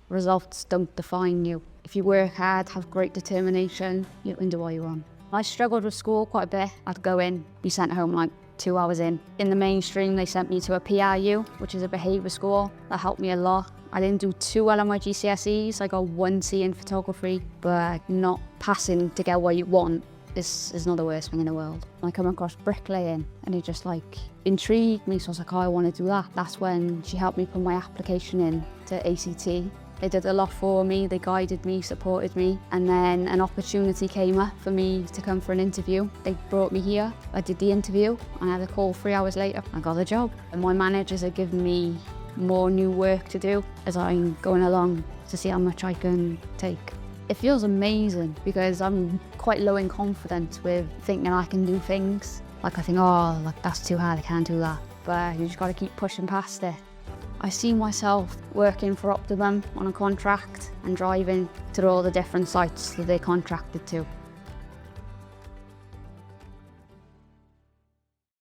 Results don't define you. If you work hard, have great determination, you can do what you want. I struggled with school quite a bit. I'd go in, be sent home like 2 hours in. In the mainstream, they sent me to a PRU, which is a behaviour school. That helped me a lot. I didn't do too well on my GCSEs. I got 1C in photography, but not passing to get what you want is not the worst thing in the world. I come across bricklaying and it just like intrigued me, so I was like, oh, I want to do that. That's when she helped me put my application in to ACT. They did a lot for me, they guided me, supported me, and then an opportunity came up for me to come for an interview. They brought me here, I did the interview, and I had a call 3 hours later, I got the job. And my managers are giving me more new work to do as I'm going along to see how much I can take. It feels amazing because I'm quite low in confidence with thinking I can do things. Like I think, oh, like that's too hard, I can't do that. But you just got to keep pushing past it. I see myself working for Optimum on a contract and driving to all the different sites that they contracted to.